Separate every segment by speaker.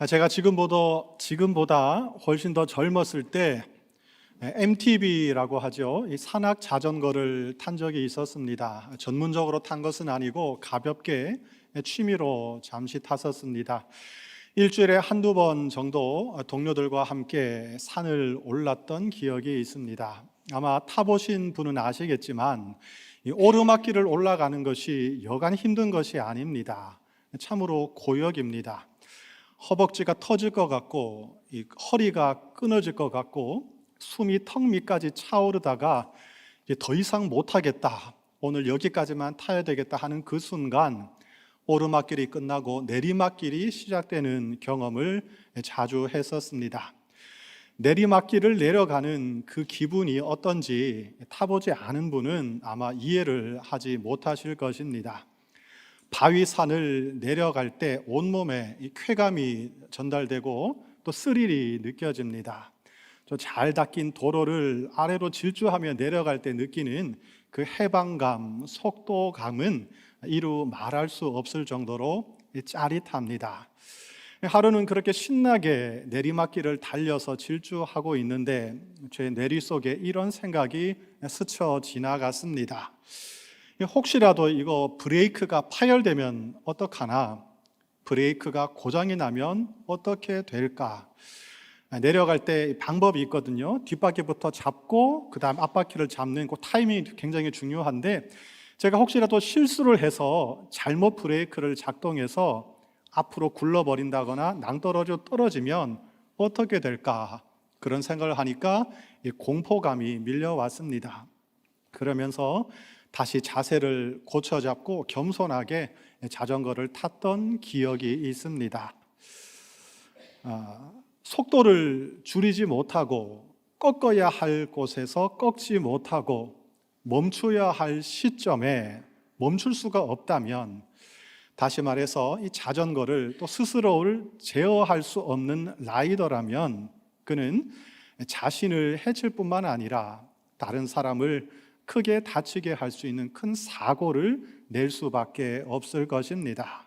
Speaker 1: 제가 지금보다 훨씬 더 젊었을 때 MTB라고 하죠. 이 산악 자전거를 탄 적이 있었습니다. 전문적으로 탄 것은 아니고 가볍게 취미로 잠시 탔었습니다. 일주일에 한두 번 정도 동료들과 함께 산을 올랐던 기억이 있습니다. 아마 타보신 분은 아시겠지만 이 오르막길을 올라가는 것이 여간 힘든 것이 아닙니다. 참으로 고역입니다. 허벅지가 터질 것 같고 이 허리가 끊어질 것 같고 숨이 턱 밑까지 차오르다가 이제 더 이상 못하겠다, 오늘 여기까지만 타야 되겠다 하는 그 순간 오르막길이 끝나고 내리막길이 시작되는 경험을 자주 했었습니다. 내리막길을 내려가는 그 기분이 어떤지 타보지 않은 분은 아마 이해를 하지 못하실 것입니다. 바위산을 내려갈 때 온몸에 쾌감이 전달되고 또 스릴이 느껴집니다. 잘 닦인 도로를 아래로 질주하며 내려갈 때 느끼는 그 해방감, 속도감은 이루 말할 수 없을 정도로 짜릿합니다. 하루는 그렇게 신나게 내리막길을 달려서 질주하고 있는데 제 내리 속에 이런 생각이 스쳐 지나갔습니다. 혹시라도 이거 브레이크가 파열되면 어떡하나, 브레이크가 고장이 나면 어떻게 될까? 내려갈 때 방법이 있거든요. 뒷바퀴부터 잡고 그 다음 앞바퀴를 잡는 그 타이밍이 굉장히 중요한데, 제가 혹시라도 실수를 해서 잘못 브레이크를 작동해서 앞으로 굴러버린다거나 낭떠러져 떨어지면 어떻게 될까? 그런 생각을 하니까 공포감이 밀려왔습니다. 그러면서 다시 자세를 고쳐잡고 겸손하게 자전거를 탔던 기억이 있습니다. 속도를 줄이지 못하고 꺾어야 할 곳에서 꺾지 못하고 멈춰야 할 시점에 멈출 수가 없다면, 다시 말해서 이 자전거를 또 스스로를 제어할 수 없는 라이더라면 그는 자신을 해칠 뿐만 아니라 다른 사람을 크게 다치게 할 수 있는 큰 사고를 낼 수밖에 없을 것입니다.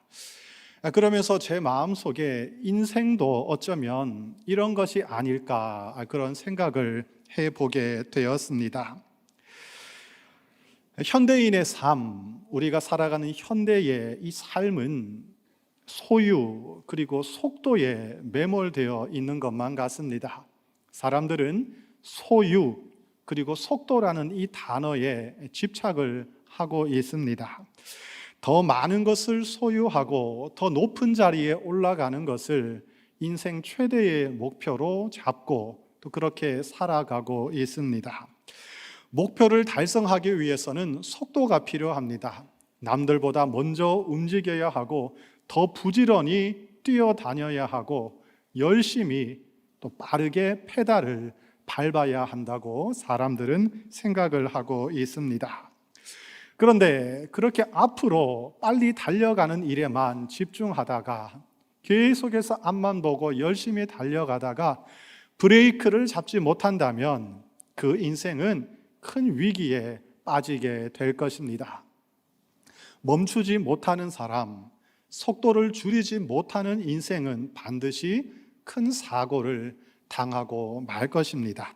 Speaker 1: 그러면서 제 마음속에 인생도 어쩌면 이런 것이 아닐까, 그런 생각을 해보게 되었습니다. 현대인의 삶, 우리가 살아가는 현대의 이 삶은 소유 그리고 속도에 매몰되어 있는 것만 같습니다. 사람들은 소유 그리고 속도라는 이 단어에 집착을 하고 있습니다. 더 많은 것을 소유하고 더 높은 자리에 올라가는 것을 인생 최대의 목표로 잡고 또 그렇게 살아가고 있습니다. 목표를 달성하기 위해서는 속도가 필요합니다. 남들보다 먼저 움직여야 하고 더 부지런히 뛰어다녀야 하고 열심히 또 빠르게 페달을 밟아야 한다고 사람들은 생각을 하고 있습니다. 그런데 그렇게 앞으로 빨리 달려가는 일에만 집중하다가 계속해서 앞만 보고 열심히 달려가다가 브레이크를 잡지 못한다면 그 인생은 큰 위기에 빠지게 될 것입니다. 멈추지 못하는 사람, 속도를 줄이지 못하는 인생은 반드시 큰 사고를 당하고 말 것입니다.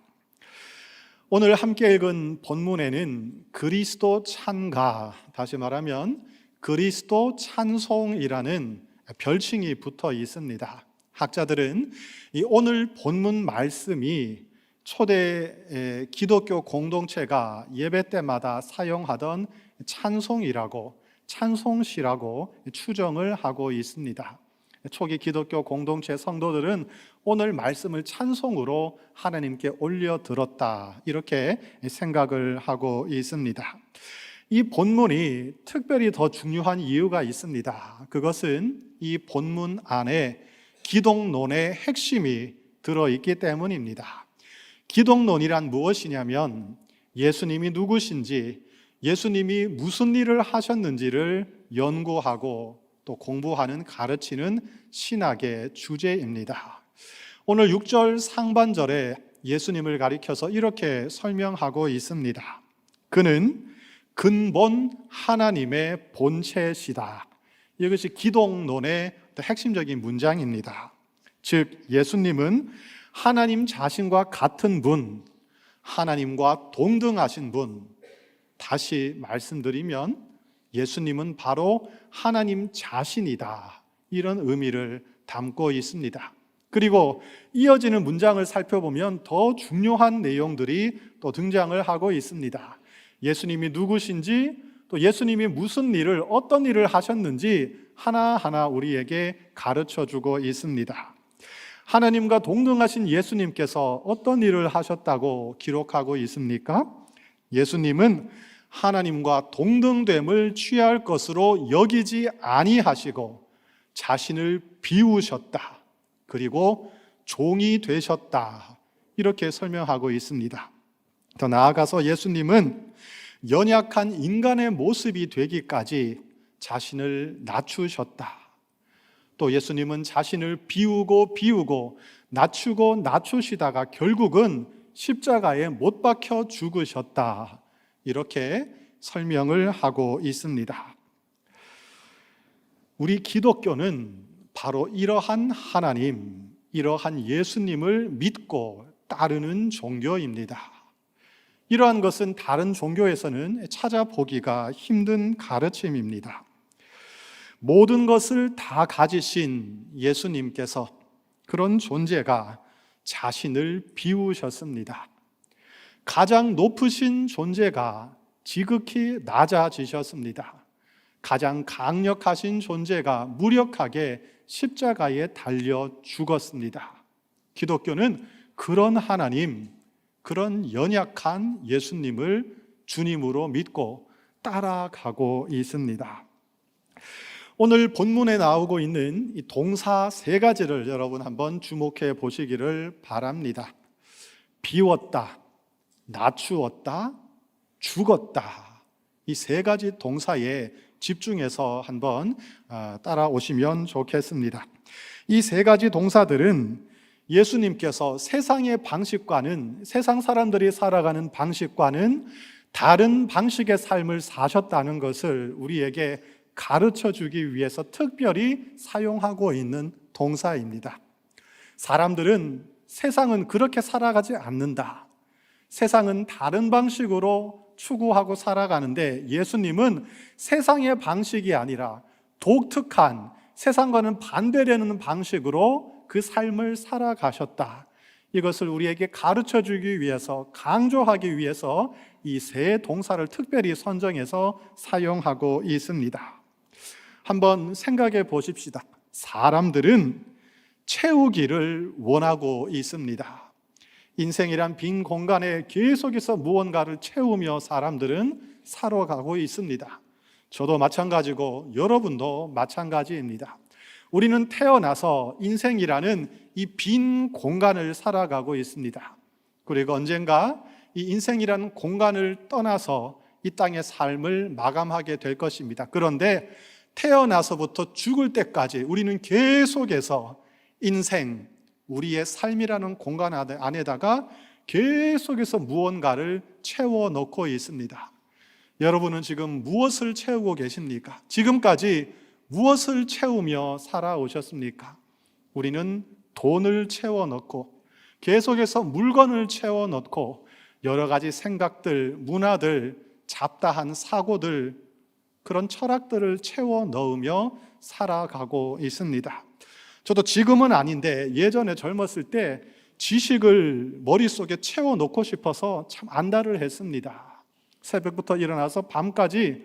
Speaker 1: 오늘 함께 읽은 본문에는 그리스도 찬가, 다시 말하면 그리스도 찬송이라는 별칭이 붙어 있습니다. 학자들은 이 오늘 본문 말씀이 초대 기독교 공동체가 예배 때마다 사용하던 찬송이라고, 찬송시라고 추정을 하고 있습니다. 초기 기독교 공동체 성도들은 오늘 말씀을 찬송으로 하나님께 올려드렸다, 이렇게 생각을 하고 있습니다. 이 본문이 특별히 더 중요한 이유가 있습니다. 그것은 이 본문 안에 기독론의 핵심이 들어있기 때문입니다. 기독론이란 무엇이냐면 예수님이 누구신지, 예수님이 무슨 일을 하셨는지를 연구하고 또 공부하는, 가르치는 신학의 주제입니다. 오늘 6절 상반절에 예수님을 가리켜서 이렇게 설명하고 있습니다. 그는 근본 하나님의 본체시다. 이것이 기독론의 핵심적인 문장입니다. 즉 예수님은 하나님 자신과 같은 분, 하나님과 동등하신 분. 다시 말씀드리면 예수님은 바로 하나님 자신이다, 이런 의미를 담고 있습니다. 그리고 이어지는 문장을 살펴보면 더 중요한 내용들이 또 등장을 하고 있습니다. 예수님이 누구신지, 또 예수님이 무슨 일을, 어떤 일을 하셨는지 하나하나 우리에게 가르쳐주고 있습니다. 하나님과 동등하신 예수님께서 어떤 일을 하셨다고 기록하고 있습니까? 예수님은 하나님과 동등됨을 취할 것으로 여기지 아니하시고 자신을 비우셨다. 그리고 종이 되셨다. 이렇게 설명하고 있습니다. 더 나아가서 예수님은 연약한 인간의 모습이 되기까지 자신을 낮추셨다. 또 예수님은 자신을 비우고 낮추고 낮추시다가 결국은 십자가에 못 박혀 죽으셨다. 이렇게 설명을 하고 있습니다. 우리 기독교는 바로 이러한 하나님, 이러한 예수님을 믿고 따르는 종교입니다. 이러한 것은 다른 종교에서는 찾아보기가 힘든 가르침입니다. 모든 것을 다 가지신 예수님께서 그런 존재가 자신을 비우셨습니다. 가장 높으신 존재가 지극히 낮아지셨습니다. 가장 강력하신 존재가 무력하게 십자가에 달려 죽었습니다. 기독교는 그런 하나님, 그런 연약한 예수님을 주님으로 믿고 따라가고 있습니다. 오늘 본문에 나오고 있는 이 동사 세 가지를 여러분 한번 주목해 보시기를 바랍니다. 비웠다, 낮추었다, 죽었다. 이 세 가지 동사에 집중해서 한번 따라오시면 좋겠습니다. 이 세 가지 동사들은 예수님께서 세상의 방식과는, 세상 사람들이 살아가는 방식과는 다른 방식의 삶을 사셨다는 것을 우리에게 가르쳐 주기 위해서 특별히 사용하고 있는 동사입니다. 사람들은 세상은 그렇게 살아가지 않는다. 세상은 다른 방식으로 추구하고 살아가는데 예수님은 세상의 방식이 아니라 독특한, 세상과는 반대되는 방식으로 그 삶을 살아가셨다. 이것을 우리에게 가르쳐 주기 위해서, 강조하기 위해서 이 세 동사를 특별히 선정해서 사용하고 있습니다. 한번 생각해 보십시다. 사람들은 채우기를 원하고 있습니다. 인생이란 빈 공간에 계속해서 무언가를 채우며 사람들은 살아가고 있습니다. 저도 마찬가지고 여러분도 마찬가지입니다. 우리는 태어나서 인생이라는 이 빈 공간을 살아가고 있습니다. 그리고 언젠가 이 인생이라는 공간을 떠나서 이 땅의 삶을 마감하게 될 것입니다. 그런데 태어나서부터 죽을 때까지 우리는 계속해서 인생, 우리의 삶이라는 공간 안에다가 계속해서 무언가를 채워넣고 있습니다. 여러분은 지금 무엇을 채우고 계십니까? 지금까지 무엇을 채우며 살아오셨습니까? 우리는 돈을 채워넣고 계속해서 물건을 채워넣고 여러 가지 생각들, 문화들, 잡다한 사고들, 그런 철학들을 채워 넣으며 살아가고 있습니다. 저도 지금은 아닌데 예전에 젊었을 때 지식을 머릿속에 채워 넣고 싶어서 참 안달을 했습니다. 새벽부터 일어나서 밤까지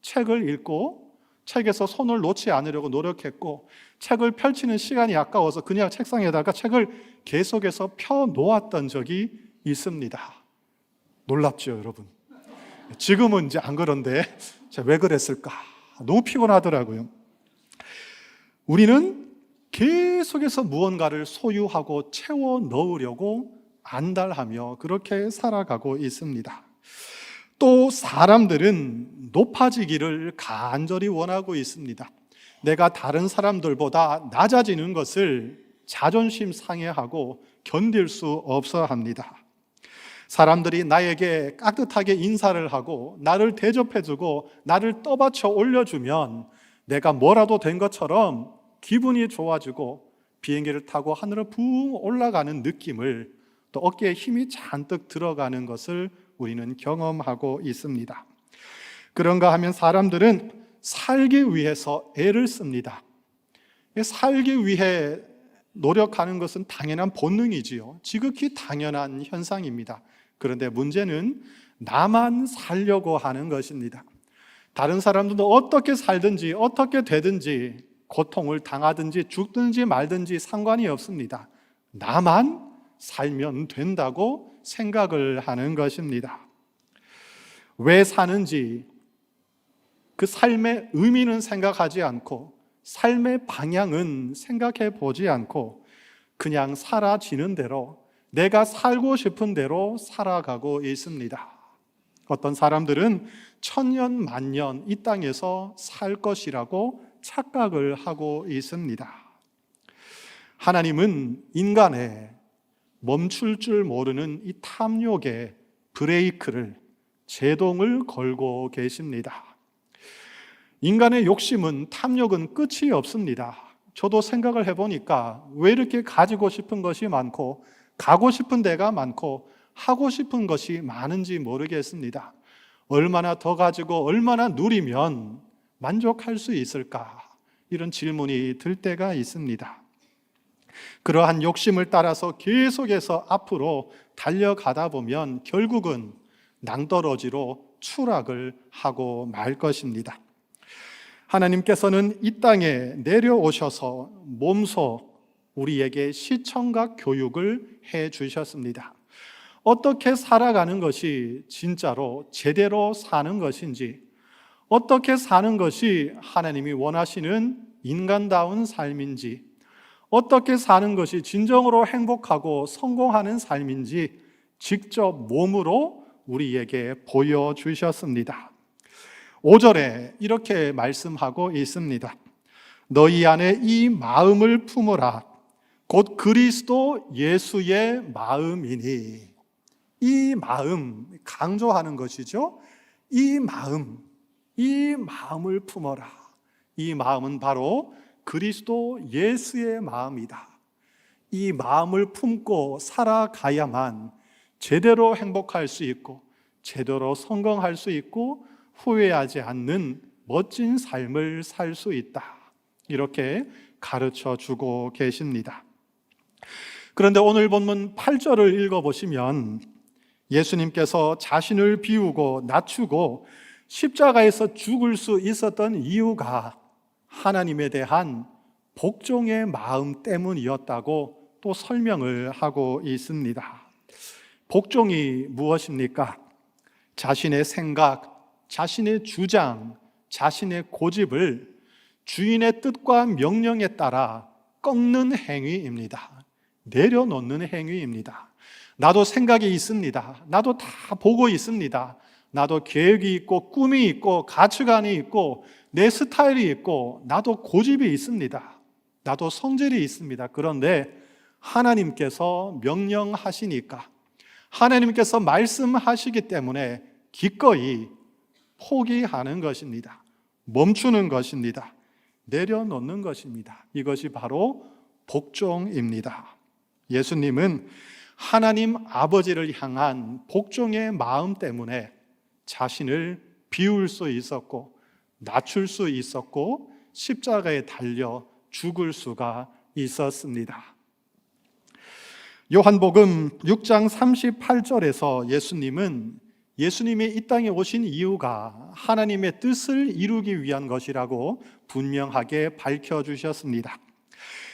Speaker 1: 책을 읽고 책에서 손을 놓지 않으려고 노력했고 책을 펼치는 시간이 아까워서 그냥 책상에다가 책을 계속해서 펴 놓았던 적이 있습니다. 놀랍죠, 여러분? 지금은 이제 안 그런데 왜 그랬을까? 너무 피곤하더라고요. 우리는 계속해서 무언가를 소유하고 채워 넣으려고 안달하며 그렇게 살아가고 있습니다. 또 사람들은 높아지기를 간절히 원하고 있습니다. 내가 다른 사람들보다 낮아지는 것을 자존심 상해하고 견딜 수 없어 합니다. 사람들이 나에게 깍듯하게 인사를 하고 나를 대접해주고 나를 떠받쳐 올려주면 내가 뭐라도 된 것처럼 기분이 좋아지고 비행기를 타고 하늘을 붕 올라가는 느낌을, 또 어깨에 힘이 잔뜩 들어가는 것을 우리는 경험하고 있습니다. 그런가 하면 사람들은 살기 위해서 애를 씁니다. 살기 위해 노력하는 것은 당연한 본능이지요. 지극히 당연한 현상입니다. 그런데 문제는 나만 살려고 하는 것입니다. 다른 사람들도 어떻게 살든지 어떻게 되든지 고통을 당하든지 죽든지 말든지 상관이 없습니다. 나만 살면 된다고 생각을 하는 것입니다. 왜 사는지, 그 삶의 의미는 생각하지 않고 삶의 방향은 생각해 보지 않고 그냥 사라지는 대로, 내가 살고 싶은 대로 살아가고 있습니다. 어떤 사람들은 천년 만년 이 땅에서 살 것이라고 착각을 하고 있습니다. 하나님은 인간의 멈출 줄 모르는 이 탐욕의 브레이크를, 제동을 걸고 계십니다. 인간의 욕심은, 탐욕은 끝이 없습니다. 저도 생각을 해보니까 왜 이렇게 가지고 싶은 것이 많고 가고 싶은 데가 많고 하고 싶은 것이 많은지 모르겠습니다. 얼마나 더 가지고 얼마나 누리면 만족할 수 있을까? 이런 질문이 들 때가 있습니다. 그러한 욕심을 따라서 계속해서 앞으로 달려가다 보면 결국은 낭떠러지로 추락을 하고 말 것입니다. 하나님께서는 이 땅에 내려오셔서 몸소 우리에게 시청각 교육을 해 주셨습니다. 어떻게 살아가는 것이 진짜로 제대로 사는 것인지, 어떻게 사는 것이 하나님이 원하시는 인간다운 삶인지, 어떻게 사는 것이 진정으로 행복하고 성공하는 삶인지 직접 몸으로 우리에게 보여주셨습니다. 5절에 이렇게 말씀하고 있습니다. 너희 안에 이 마음을 품으라. 곧 그리스도 예수의 마음이니. 이 마음, 강조하는 것이죠. 이 마음을 품어라. 이 마음은 바로 그리스도 예수의 마음이다. 이 마음을 품고 살아가야만 제대로 행복할 수 있고 제대로 성공할 수 있고 후회하지 않는 멋진 삶을 살 수 있다. 이렇게 가르쳐 주고 계십니다. 그런데 오늘 본문 8절을 읽어보시면 예수님께서 자신을 비우고 낮추고 십자가에서 죽을 수 있었던 이유가 하나님에 대한 복종의 마음 때문이었다고 또 설명을 하고 있습니다. 복종이 무엇입니까? 자신의 생각, 자신의 주장, 자신의 고집을 주인의 뜻과 명령에 따라 꺾는 행위입니다. 내려놓는 행위입니다. 나도 생각이 있습니다. 나도 다 보고 있습니다. 나도 계획이 있고 꿈이 있고 가치관이 있고 내 스타일이 있고 나도 고집이 있습니다. 나도 성질이 있습니다. 그런데 하나님께서 명령하시니까, 하나님께서 말씀하시기 때문에 기꺼이 포기하는 것입니다. 멈추는 것입니다. 내려놓는 것입니다. 이것이 바로 복종입니다. 예수님은 하나님 아버지를 향한 복종의 마음 때문에 자신을 비울 수 있었고 낮출 수 있었고 십자가에 달려 죽을 수가 있었습니다. 요한복음 6장 38절에서 예수님이 이 땅에 오신 이유가 하나님의 뜻을 이루기 위한 것이라고 분명하게 밝혀주셨습니다.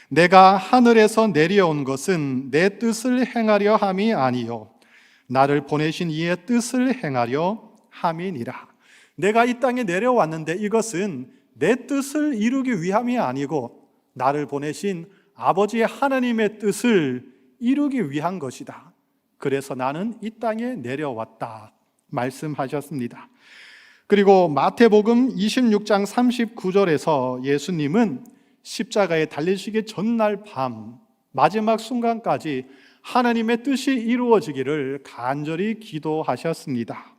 Speaker 1: 내가 하늘에서 내려온 것은 내 뜻을 행하려 함이 아니요 나를 보내신 이의 뜻을 행하려 함이니라. 내가 이 땅에 내려왔는데 이것은 내 뜻을 이루기 위함이 아니고 나를 보내신 아버지 하나님의 뜻을 이루기 위한 것이다. 그래서 나는 이 땅에 내려왔다 말씀하셨습니다. 그리고 마태복음 26장 39절에서 예수님은 십자가에 달리시기 전날 밤 마지막 순간까지 하나님의 뜻이 이루어지기를 간절히 기도하셨습니다.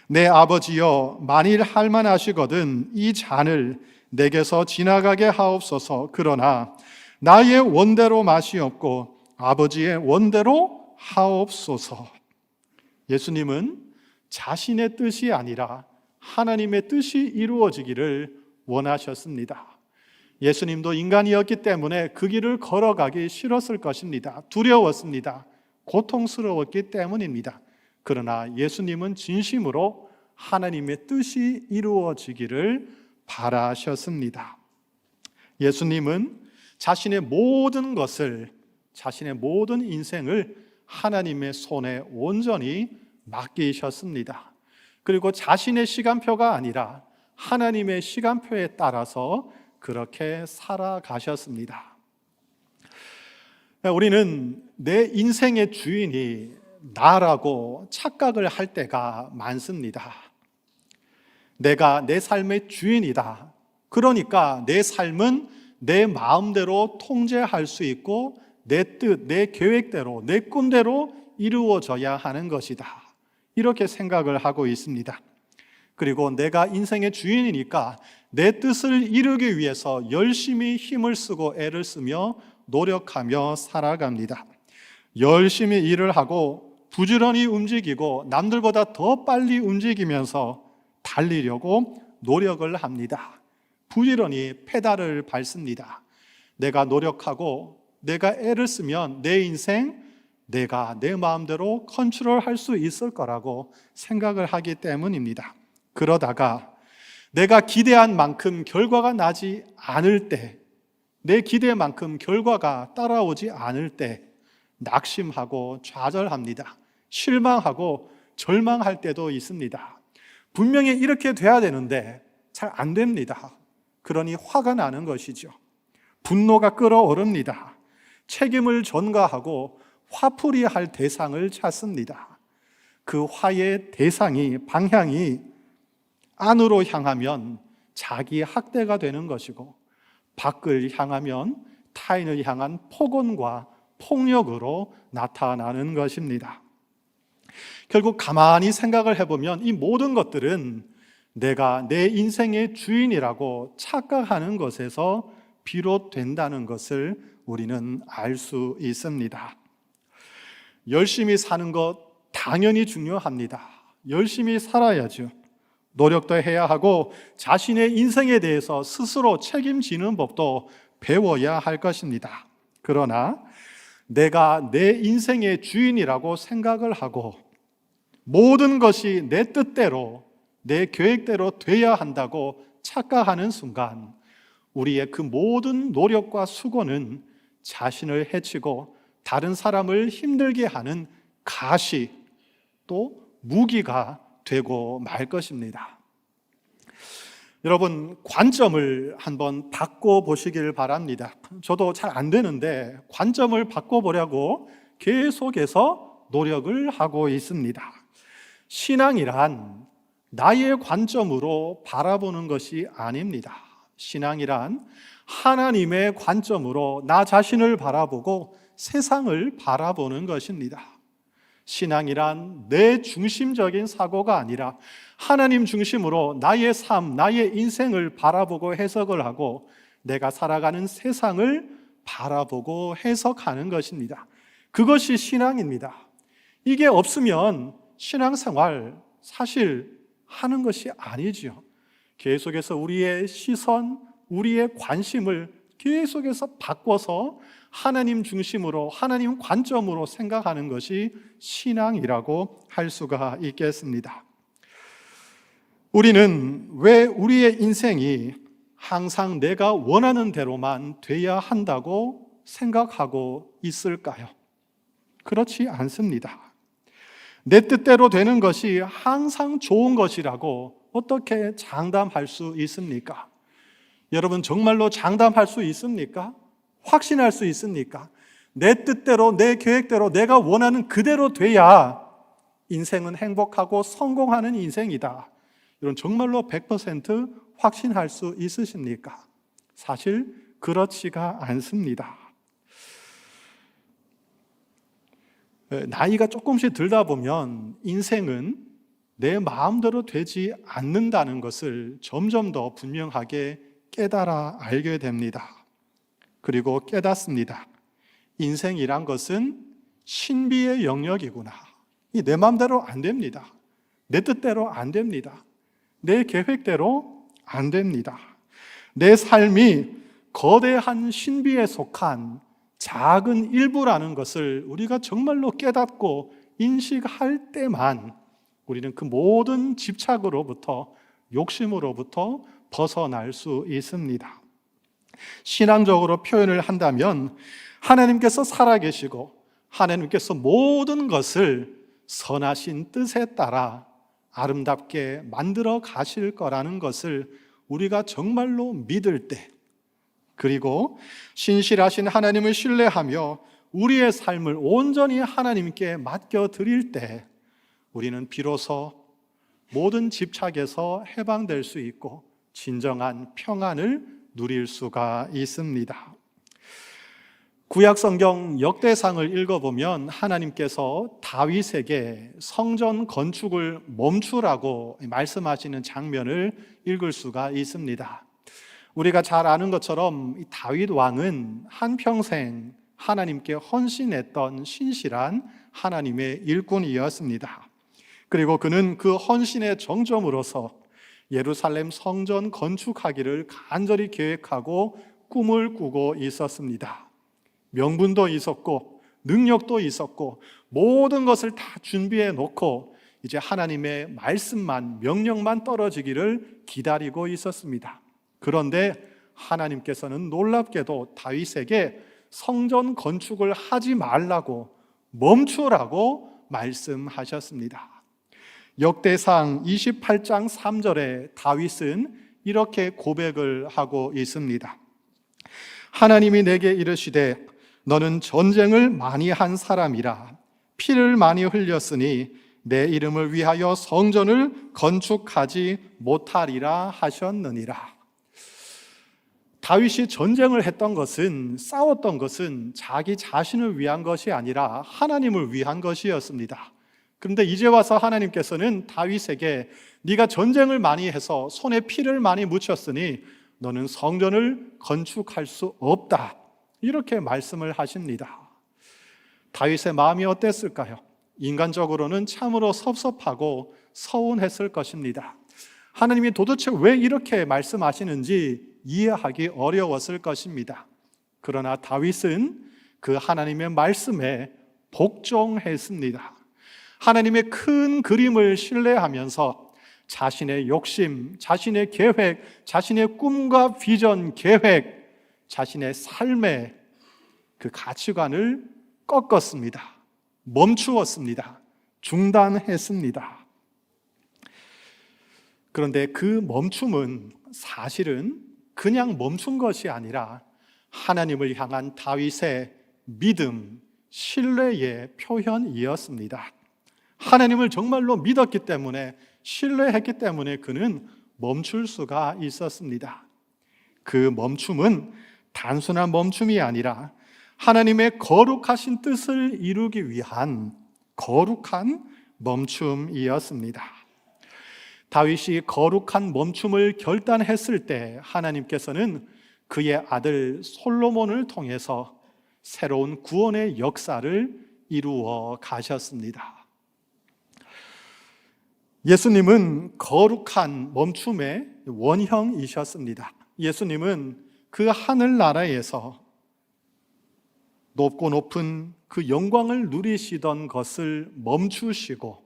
Speaker 1: 내 아버지여, 만일 할만하시거든 이 잔을 내게서 지나가게 하옵소서. 그러나 나의 원대로 마시옵고 아버지의 원대로 하옵소서. 예수님은 자신의 뜻이 아니라 하나님의 뜻이 이루어지기를 원하셨습니다. 예수님도 인간이었기 때문에 그 길을 걸어가기 싫었을 것입니다. 두려웠습니다. 고통스러웠기 때문입니다. 그러나 예수님은 진심으로 하나님의 뜻이 이루어지기를 바라셨습니다. 예수님은 자신의 모든 것을, 자신의 모든 인생을 하나님의 손에 온전히 맡기셨습니다. 그리고 자신의 시간표가 아니라 하나님의 시간표에 따라서 그렇게 살아가셨습니다. 우리는 내 인생의 주인이 나라고 착각을 할 때가 많습니다. 내가 내 삶의 주인이다. 그러니까 내 삶은 내 마음대로 통제할 수 있고 내 뜻, 내 계획대로, 내 꿈대로 이루어져야 하는 것이다. 이렇게 생각을 하고 있습니다. 그리고 내가 인생의 주인이니까 내 뜻을 이루기 위해서 열심히 힘을 쓰고 애를 쓰며 노력하며 살아갑니다. 열심히 일을 하고 부지런히 움직이고 남들보다 더 빨리 움직이면서 달리려고 노력을 합니다. 부지런히 페달을 밟습니다. 내가 노력하고 내가 애를 쓰면 내 인생 내가 내 마음대로 컨트롤할 수 있을 거라고 생각을 하기 때문입니다. 그러다가 내가 기대한 만큼 결과가 나지 않을 때, 내 기대만큼 결과가 따라오지 않을 때 낙심하고 좌절합니다. 실망하고 절망할 때도 있습니다. 분명히 이렇게 돼야 되는데 잘 안 됩니다. 그러니 화가 나는 것이죠. 분노가 끓어오릅니다. 책임을 전가하고 화풀이할 대상을 찾습니다. 그 화의 대상이, 방향이 안으로 향하면 자기 학대가 되는 것이고 밖을 향하면 타인을 향한 폭언과 폭력으로 나타나는 것입니다. 결국 가만히 생각을 해보면 이 모든 것들은 내가 내 인생의 주인이라고 착각하는 것에서 비롯된다는 것을 우리는 알 수 있습니다. 열심히 사는 것 당연히 중요합니다. 열심히 살아야죠. 노력도 해야 하고 자신의 인생에 대해서 스스로 책임지는 법도 배워야 할 것입니다. 그러나 내가 내 인생의 주인이라고 생각을 하고 모든 것이 내 뜻대로, 내 계획대로 돼야 한다고 착각하는 순간 우리의 그 모든 노력과 수고는 자신을 해치고 다른 사람을 힘들게 하는 가시, 또 무기가 되고 말 것입니다. 여러분, 관점을 한번 바꿔보시길 바랍니다. 저도 잘 안 되는데 관점을 바꿔보려고 계속해서 노력을 하고 있습니다. 신앙이란 나의 관점으로 바라보는 것이 아닙니다. 신앙이란 하나님의 관점으로 나 자신을 바라보고 세상을 바라보는 것입니다. 신앙이란 내 중심적인 사고가 아니라 하나님 중심으로 나의 삶, 나의 인생을 바라보고 해석을 하고 내가 살아가는 세상을 바라보고 해석하는 것입니다. 그것이 신앙입니다. 이게 없으면 신앙생활 사실 하는 것이 아니죠. 계속해서 우리의 시선, 우리의 관심을 계속해서 바꿔서 하나님 중심으로, 하나님 관점으로 생각하는 것이 신앙이라고 할 수가 있겠습니다. 우리는 왜 우리의 인생이 항상 내가 원하는 대로만 돼야 한다고 생각하고 있을까요? 그렇지 않습니다. 내 뜻대로 되는 것이 항상 좋은 것이라고 어떻게 장담할 수 있습니까? 여러분, 정말로 장담할 수 있습니까? 확신할 수 있습니까? 내 뜻대로, 내 계획대로 내가 원하는 그대로 돼야 인생은 행복하고 성공하는 인생이다. 이런 정말로 100% 확신할 수 있으십니까? 사실 그렇지가 않습니다. 나이가 조금씩 들다 보면 인생은 내 마음대로 되지 않는다는 것을 점점 더 분명하게 깨달아 알게 됩니다. 그리고 깨닫습니다. 인생이란 것은 신비의 영역이구나. 내 마음대로 안 됩니다. 내 뜻대로 안 됩니다. 내 계획대로 안 됩니다. 내 삶이 거대한 신비에 속한 작은 일부라는 것을 우리가 정말로 깨닫고 인식할 때만 우리는 그 모든 집착으로부터, 욕심으로부터 벗어날 수 있습니다. 신앙적으로 표현을 한다면 하나님께서 살아계시고 하나님께서 모든 것을 선하신 뜻에 따라 아름답게 만들어 가실 거라는 것을 우리가 정말로 믿을 때, 그리고 신실하신 하나님을 신뢰하며 우리의 삶을 온전히 하나님께 맡겨드릴 때 우리는 비로소 모든 집착에서 해방될 수 있고 진정한 평안을 누릴 수가 있습니다. 구약 성경 역대상을 읽어보면 하나님께서 다윗에게 성전 건축을 멈추라고 말씀하시는 장면을 읽을 수가 있습니다. 우리가 잘 아는 것처럼 다윗 왕은 한평생 하나님께 헌신했던 신실한 하나님의 일꾼이었습니다. 그리고 그는 그 헌신의 정점으로서 예루살렘 성전 건축하기를 간절히 계획하고 꿈을 꾸고 있었습니다. 명분도 있었고 능력도 있었고 모든 것을 다 준비해 놓고 이제 하나님의 말씀만, 명령만 떨어지기를 기다리고 있었습니다. 그런데 하나님께서는 놀랍게도 다윗에게 성전 건축을 하지 말라고, 멈추라고 말씀하셨습니다. 역대상 28장 3절에 다윗은 이렇게 고백을 하고 있습니다. 하나님이 내게 이르시되 너는 전쟁을 많이 한 사람이라 피를 많이 흘렸으니 내 이름을 위하여 성전을 건축하지 못하리라 하셨느니라. 다윗이 전쟁을 했던 것은, 싸웠던 것은 자기 자신을 위한 것이 아니라 하나님을 위한 것이었습니다. 그런데 이제 와서 하나님께서는 다윗에게 네가 전쟁을 많이 해서 손에 피를 많이 묻혔으니 너는 성전을 건축할 수 없다, 이렇게 말씀을 하십니다. 다윗의 마음이 어땠을까요? 인간적으로는 참으로 섭섭하고 서운했을 것입니다. 하나님이 도대체 왜 이렇게 말씀하시는지 이해하기 어려웠을 것입니다. 그러나 다윗은 그 하나님의 말씀에 복종했습니다. 하나님의 큰 그림을 신뢰하면서 자신의 욕심, 자신의 계획, 자신의 꿈과 비전, 계획, 자신의 삶의 그 가치관을 꺾었습니다. 멈추었습니다. 중단했습니다. 그런데 그 멈춤은 사실은 그냥 멈춘 것이 아니라 하나님을 향한 다윗의 믿음, 신뢰의 표현이었습니다. 하나님을 정말로 믿었기 때문에, 신뢰했기 때문에 그는 멈출 수가 있었습니다. 그 멈춤은 단순한 멈춤이 아니라 하나님의 거룩하신 뜻을 이루기 위한 거룩한 멈춤이었습니다. 다윗이 거룩한 멈춤을 결단했을 때 하나님께서는 그의 아들 솔로몬을 통해서 새로운 구원의 역사를 이루어 가셨습니다. 예수님은 거룩한 멈춤의 원형이셨습니다. 예수님은 그 하늘나라에서 높고 높은 그 영광을 누리시던 것을 멈추시고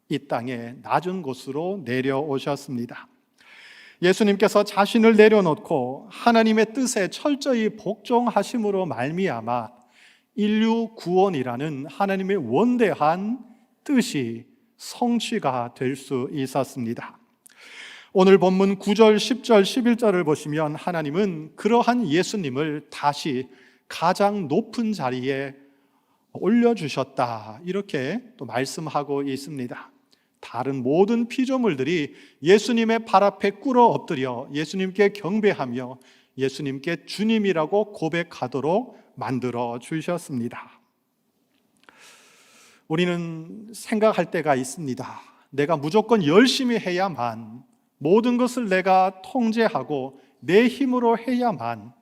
Speaker 1: 이 땅에 낮은 곳으로 내려오셨습니다. 예수님께서 자신을 내려놓고 하나님의 뜻에 철저히 복종하심으로 말미암아 인류 구원이라는 하나님의 원대한 뜻이 성취가 될 수 있었습니다. 오늘 본문 9절, 10절, 11절을 보시면 하나님은 그러한 예수님을 다시 가장 높은 자리에 올려주셨다, 이렇게 또 말씀하고 있습니다. 다른 모든 피조물들이 예수님의 발 앞에 꿇어 엎드려 예수님께 경배하며 예수님께 주님이라고 고백하도록 만들어 주셨습니다. 우리는 생각할 때가 있습니다. 내가 무조건 열심히 해야만, 모든 것을 내가 통제하고 내 힘으로 해야만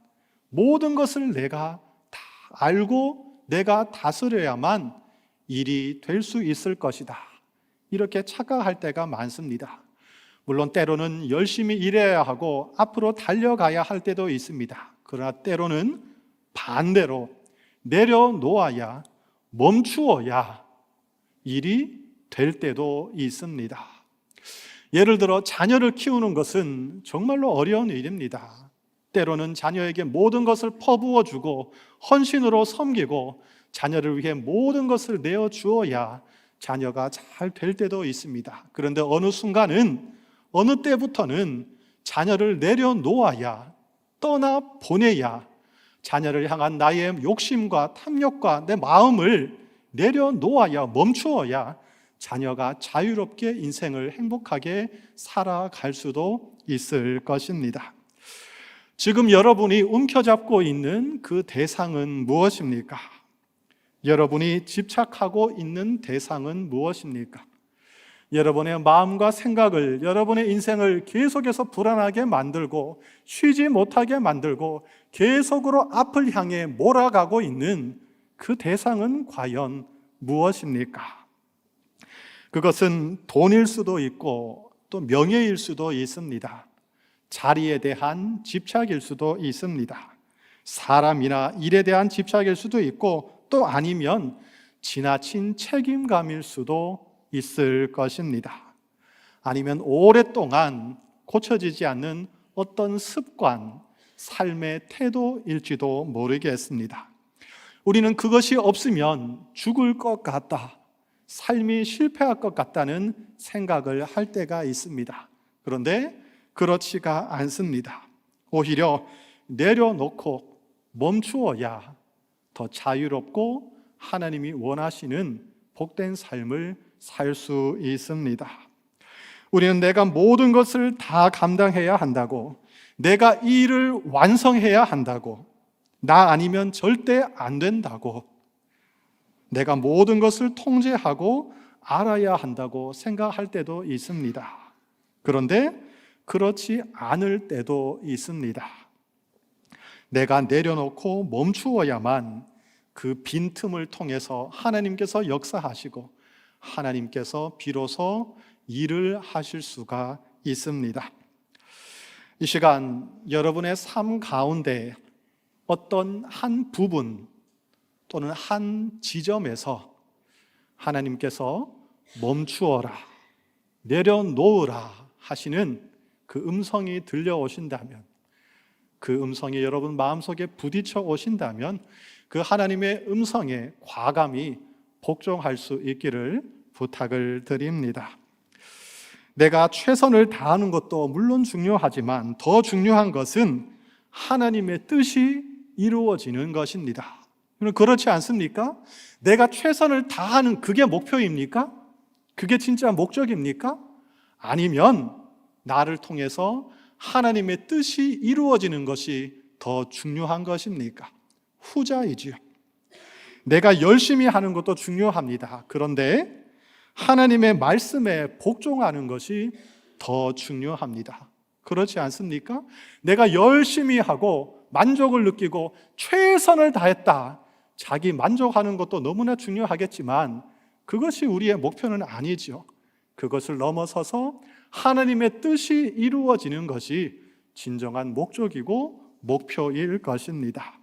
Speaker 1: 모든 것을 내가 다 알고 내가 다스려야만 일이 될 수 있을 것이다. 이렇게 착각할 때가 많습니다. 물론 때로는 열심히 일해야 하고 앞으로 달려가야 할 때도 있습니다. 그러나 때로는 반대로 내려놓아야, 멈추어야 일이 될 때도 있습니다. 예를 들어 자녀를 키우는 것은 정말로 어려운 일입니다. 때로는 자녀에게 모든 것을 퍼부어주고 헌신으로 섬기고 자녀를 위해 모든 것을 내어주어야 자녀가 잘 될 때도 있습니다. 그런데 어느 순간은, 어느 때부터는 자녀를 내려놓아야, 떠나보내야, 자녀를 향한 나의 욕심과 탐욕과 내 마음을 내려놓아야, 멈추어야 자녀가 자유롭게 인생을 행복하게 살아갈 수도 있을 것입니다. 지금 여러분이 움켜잡고 있는 그 대상은 무엇입니까? 여러분이 집착하고 있는 대상은 무엇입니까? 여러분의 마음과 생각을, 여러분의 인생을 계속해서 불안하게 만들고 쉬지 못하게 만들고 계속으로 앞을 향해 몰아가고 있는 그 대상은 과연 무엇입니까? 그것은 돈일 수도 있고 또 명예일 수도 있습니다. 자리에 대한 집착일 수도 있습니다. 사람이나 일에 대한 집착일 수도 있고 또 아니면 지나친 책임감일 수도 있을 것입니다. 아니면 오랫동안 고쳐지지 않는 어떤 습관, 삶의 태도일지도 모르겠습니다. 우리는 그것이 없으면 죽을 것 같다, 삶이 실패할 것 같다는 생각을 할 때가 있습니다. 그런데 그렇지가 않습니다. 오히려 내려놓고 멈추어야 더 자유롭고 하나님이 원하시는 복된 삶을 살 수 있습니다. 우리는 내가 모든 것을 다 감당해야 한다고, 내가 이 일을 완성해야 한다고, 나 아니면 절대 안 된다고, 내가 모든 것을 통제하고 알아야 한다고 생각할 때도 있습니다. 그런데 그렇지 않을 때도 있습니다. 내가 내려놓고 멈추어야만 그 빈틈을 통해서 하나님께서 역사하시고 하나님께서 비로소 일을 하실 수가 있습니다. 이 시간 여러분의 삶 가운데 어떤 한 부분 또는 한 지점에서 하나님께서 멈추어라, 내려놓으라 하시는 그 음성이 들려오신다면, 그 음성이 여러분 마음속에 부딪혀 오신다면 그 하나님의 음성에 과감히 복종할 수 있기를 부탁을 드립니다. 내가 최선을 다하는 것도 물론 중요하지만 더 중요한 것은 하나님의 뜻이 이루어지는 것입니다. 그렇지 않습니까? 내가 최선을 다하는 그게 목표입니까? 그게 진짜 목적입니까? 아니면 나를 통해서 하나님의 뜻이 이루어지는 것이 더 중요한 것입니까? 후자이지요. 내가 열심히 하는 것도 중요합니다. 그런데 하나님의 말씀에 복종하는 것이 더 중요합니다. 그렇지 않습니까? 내가 열심히 하고 만족을 느끼고 최선을 다했다, 자기 만족하는 것도 너무나 중요하겠지만 그것이 우리의 목표는 아니죠. 그것을 넘어서서 하나님의 뜻이 이루어지는 것이 진정한 목적이고 목표일 것입니다.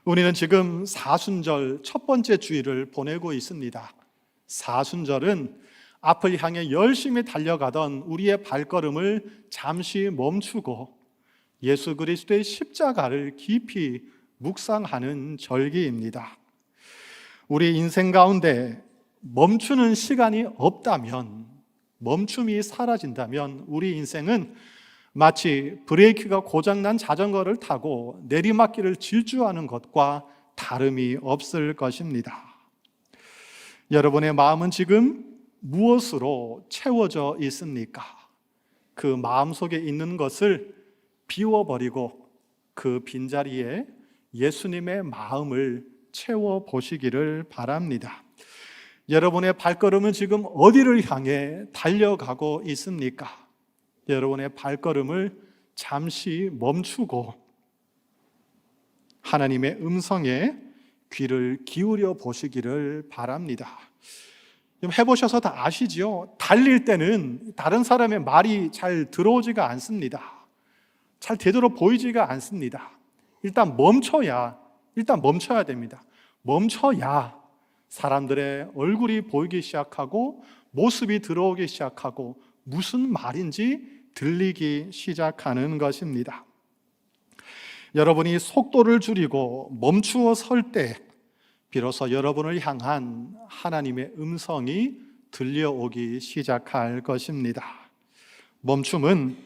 Speaker 1: 우리는 지금 사순절 첫 번째 주일을 보내고 있습니다. 사순절은 앞을 향해 열심히 달려가던 우리의 발걸음을 잠시 멈추고 예수 그리스도의 십자가를 깊이 묵상하는 절기입니다. 우리 인생 가운데 멈추는 시간이 없다면, 멈춤이 사라진다면 우리 인생은 마치 브레이크가 고장난 자전거를 타고 내리막길을 질주하는 것과 다름이 없을 것입니다. 여러분의 마음은 지금 무엇으로 채워져 있습니까? 그 마음속에 있는 것을 비워버리고 그 빈자리에 예수님의 마음을 채워보시기를 바랍니다. 여러분의 발걸음은 지금 어디를 향해 달려가고 있습니까? 여러분의 발걸음을 잠시 멈추고 하나님의 음성에 귀를 기울여 보시기를 바랍니다. 해보셔서 다 아시지요? 달릴 때는 다른 사람의 말이 잘 들어오지가 않습니다. 잘 되도록 보이지가 않습니다. 일단 멈춰야 됩니다. 멈춰야 사람들의 얼굴이 보이기 시작하고 모습이 들어오기 시작하고 무슨 말인지 들리기 시작하는 것입니다. 여러분이 속도를 줄이고 멈추어 설 때 비로소 여러분을 향한 하나님의 음성이 들려오기 시작할 것입니다. 멈춤은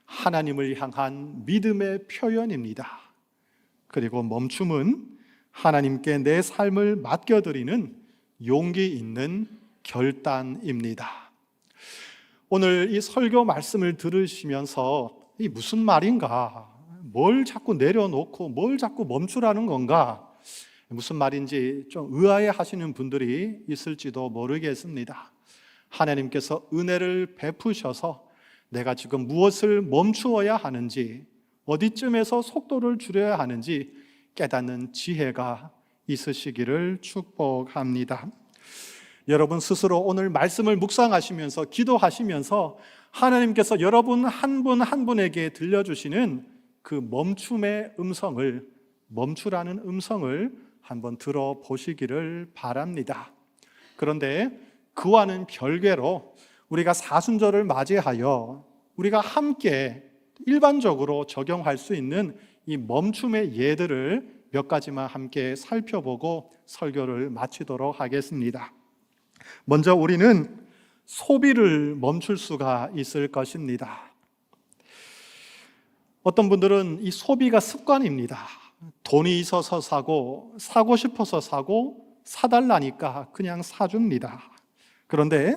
Speaker 1: 하나님을 향한 믿음의 표현입니다. 그리고 멈춤은 하나님께 내 삶을 맡겨드리는 용기 있는 결단입니다. 오늘 이 설교 말씀을 들으시면서 이 무슨 말인가? 뭘 자꾸 내려놓고 뭘 자꾸 멈추라는 건가? 무슨 말인지 좀 의아해 하시는 분들이 있을지도 모르겠습니다. 하나님께서 은혜를 베푸셔서 내가 지금 무엇을 멈추어야 하는지, 어디쯤에서 속도를 줄여야 하는지 깨닫는 지혜가 있으시기를 축복합니다. 여러분 스스로 오늘 말씀을 묵상하시면서 기도하시면서 하나님께서 여러분 한 분 한 분에게 들려주시는 그 멈춤의 음성을, 멈추라는 음성을 한번 들어보시기를 바랍니다. 그런데 그와는 별개로 우리가 사순절을 맞이하여 우리가 함께 일반적으로 적용할 수 있는 이 멈춤의 예들을 몇 가지만 함께 살펴보고 설교를 마치도록 하겠습니다. 먼저 우리는 소비를 멈출 수가 있을 것입니다. 어떤 분들은 이 소비가 습관입니다. 돈이 있어서 사고 싶어서 사고 사달라니까 그냥 사줍니다. 그런데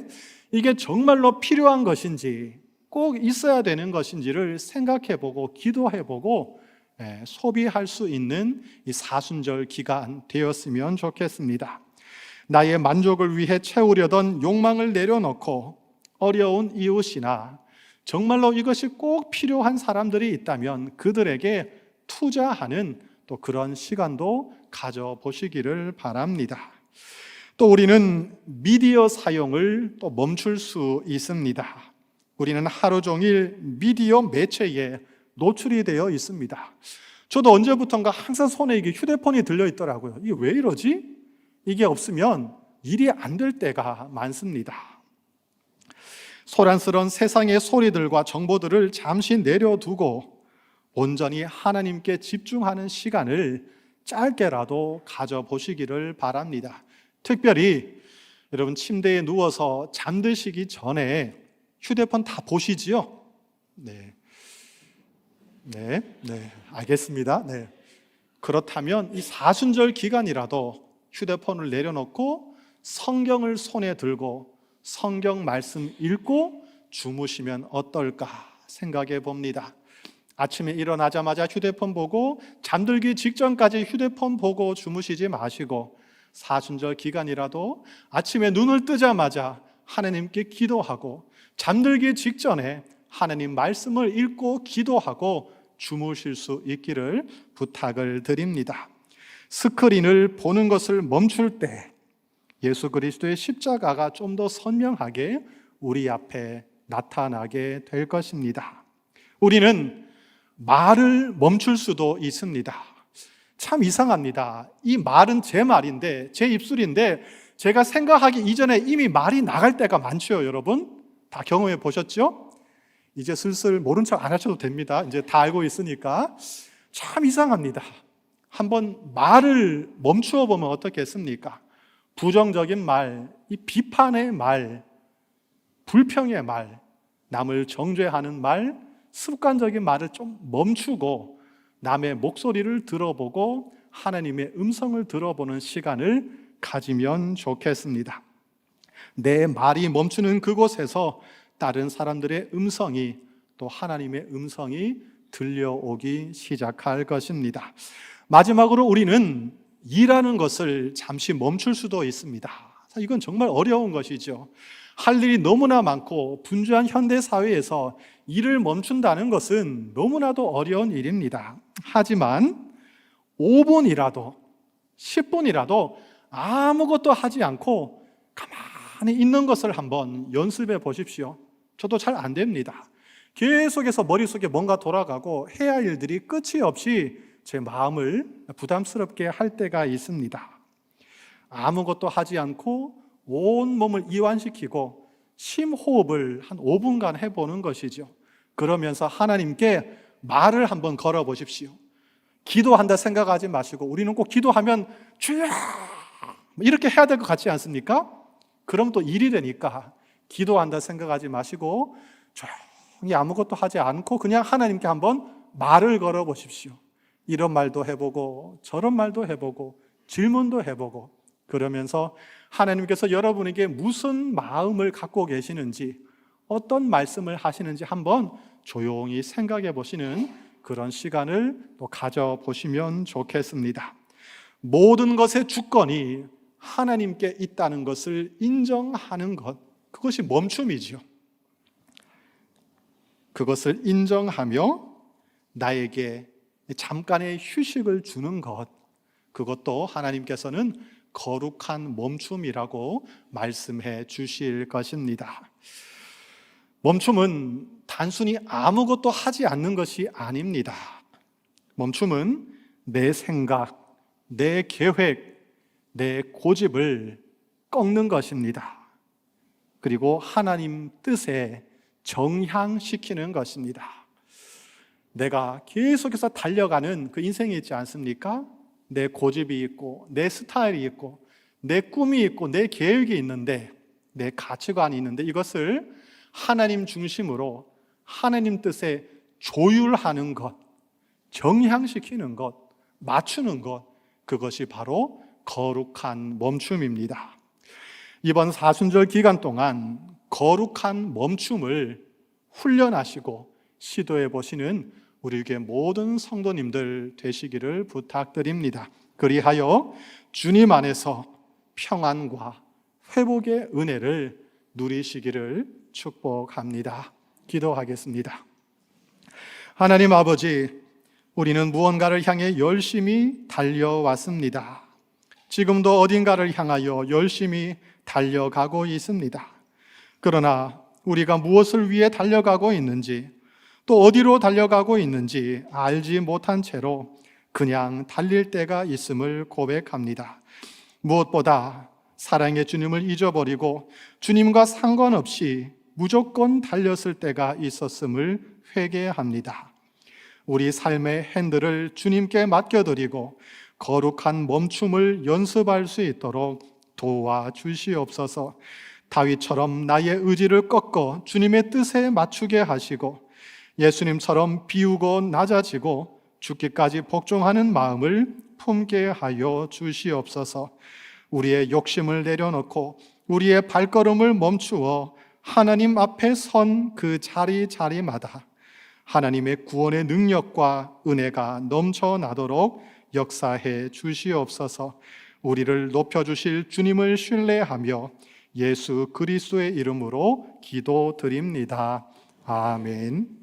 Speaker 1: 이게 정말로 필요한 것인지 꼭 있어야 되는 것인지를 생각해보고 기도해보고 소비할 수 있는 이 사순절 기간 되었으면 좋겠습니다. 나의 만족을 위해 채우려던 욕망을 내려놓고 어려운 이웃이나 정말로 이것이 꼭 필요한 사람들이 있다면 그들에게 투자하는 또 그런 시간도 가져보시기를 바랍니다. 또 우리는 미디어 사용을 또 멈출 수 있습니다. 우리는 하루 종일 미디어 매체에 노출이 되어 있습니다. 저도 언제부턴가 항상 손에 이게 휴대폰이 들려 있더라고요. 이게 왜 이러지? 이게 없으면 일이 안 될 때가 많습니다. 소란스러운 세상의 소리들과 정보들을 잠시 내려두고 온전히 하나님께 집중하는 시간을 짧게라도 가져보시기를 바랍니다. 특별히 여러분 침대에 누워서 잠드시기 전에 휴대폰 다 보시지요? 네, 알겠습니다. 그렇다면 이 사순절 기간이라도 휴대폰을 내려놓고 성경을 손에 들고 성경 말씀 읽고 주무시면 어떨까 생각해 봅니다. 아침에 일어나자마자 휴대폰 보고 잠들기 직전까지 휴대폰 보고 주무시지 마시고 사순절 기간이라도 아침에 눈을 뜨자마자 하나님께 기도하고 잠들기 직전에 하나님 말씀을 읽고 기도하고 주무실 수 있기를 부탁을 드립니다. 스크린을 보는 것을 멈출 때 예수 그리스도의 십자가가 좀 더 선명하게 우리 앞에 나타나게 될 것입니다. 우리는 말을 멈출 수도 있습니다. 참 이상합니다. 이 말은 제 말인데, 제 입술인데 제가 생각하기 이전에 이미 말이 나갈 때가 많죠. 여러분 다 경험해 보셨죠? 이제 슬슬 모른 척 안 하셔도 됩니다. 이제 다 알고 있으니까. 참 이상합니다. 한번 말을 멈추어 보면 어떻겠습니까? 부정적인 말, 이 비판의 말, 불평의 말, 남을 정죄하는 말, 습관적인 말을 좀 멈추고 남의 목소리를 들어보고 하나님의 음성을 들어보는 시간을 가지면 좋겠습니다. 내 말이 멈추는 그곳에서 다른 사람들의 음성이 또 하나님의 음성이 들려오기 시작할 것입니다. 마지막으로 우리는 일하는 것을 잠시 멈출 수도 있습니다. 이건 정말 어려운 것이죠. 할 일이 너무나 많고 분주한 현대 사회에서 일을 멈춘다는 것은 너무나도 어려운 일입니다. 하지만 5분이라도 10분이라도 아무것도 하지 않고 가만히 있는 것을 한번 연습해 보십시오. 저도 잘 안 됩니다. 계속해서 머릿속에 뭔가 돌아가고 해야 할 일들이 끝이 없이 제 마음을 부담스럽게 할 때가 있습니다. 아무것도 하지 않고 온 몸을 이완시키고 심호흡을 한 5분간 해보는 것이죠. 그러면서 하나님께 말을 한번 걸어 보십시오. 기도한다 생각하지 마시고, 우리는 꼭 기도하면 주여 이렇게 해야 될 것 같지 않습니까? 그럼 또 일이 되니까 기도한다 생각하지 마시고 조용히 아무것도 하지 않고 그냥 하나님께 한번 말을 걸어 보십시오. 이런 말도 해보고 저런 말도 해보고 질문도 해보고, 그러면서 하나님께서 여러분에게 무슨 마음을 갖고 계시는지, 어떤 말씀을 하시는지 한번 조용히 생각해 보시는 그런 시간을 또 가져보시면 좋겠습니다. 모든 것의 주권이 하나님께 있다는 것을 인정하는 것, 그것이 멈춤이죠. 그것을 인정하며 나에게 잠깐의 휴식을 주는 것, 그것도 하나님께서는 거룩한 멈춤이라고 말씀해 주실 것입니다. 멈춤은 단순히 아무것도 하지 않는 것이 아닙니다. 멈춤은 내 생각, 내 계획, 내 고집을 꺾는 것입니다. 그리고 하나님 뜻에 정향시키는 것입니다. 내가 계속해서 달려가는 그 인생이 있지 않습니까? 내 고집이 있고 내 스타일이 있고 내 꿈이 있고 내 계획이 있는데, 내 가치관이 있는데, 이것을 하나님 중심으로 하나님 뜻에 조율하는 것, 정향시키는 것, 맞추는 것, 그것이 바로 거룩한 멈춤입니다. 이번 사순절 기간 동안 거룩한 멈춤을 훈련하시고 시도해 보시는 우리 교회 모든 성도님들 되시기를 부탁드립니다. 그리하여 주님 안에서 평안과 회복의 은혜를 누리시기를 축복합니다. 기도하겠습니다. 하나님 아버지, 우리는 무언가를 향해 열심히 달려왔습니다. 지금도 어딘가를 향하여 열심히 달려가고 있습니다. 그러나 우리가 무엇을 위해 달려가고 있는지, 또 어디로 달려가고 있는지 알지 못한 채로 그냥 달릴 때가 있음을 고백합니다. 무엇보다 사랑의 주님을 잊어버리고 주님과 상관없이 무조건 달렸을 때가 있었음을 회개합니다. 우리 삶의 핸들을 주님께 맡겨드리고 거룩한 멈춤을 연습할 수 있도록 도와주시옵소서. 다윗처럼 나의 의지를 꺾어 주님의 뜻에 맞추게 하시고, 예수님처럼 비우고 낮아지고 죽기까지 복종하는 마음을 품게 하여 주시옵소서. 우리의 욕심을 내려놓고 우리의 발걸음을 멈추어 하나님 앞에 선 그 자리마다 하나님의 구원의 능력과 은혜가 넘쳐나도록 역사해 주시옵소서. 우리를 높여주실 주님을 신뢰하며 예수 그리스도의 이름으로 기도드립니다. 아멘.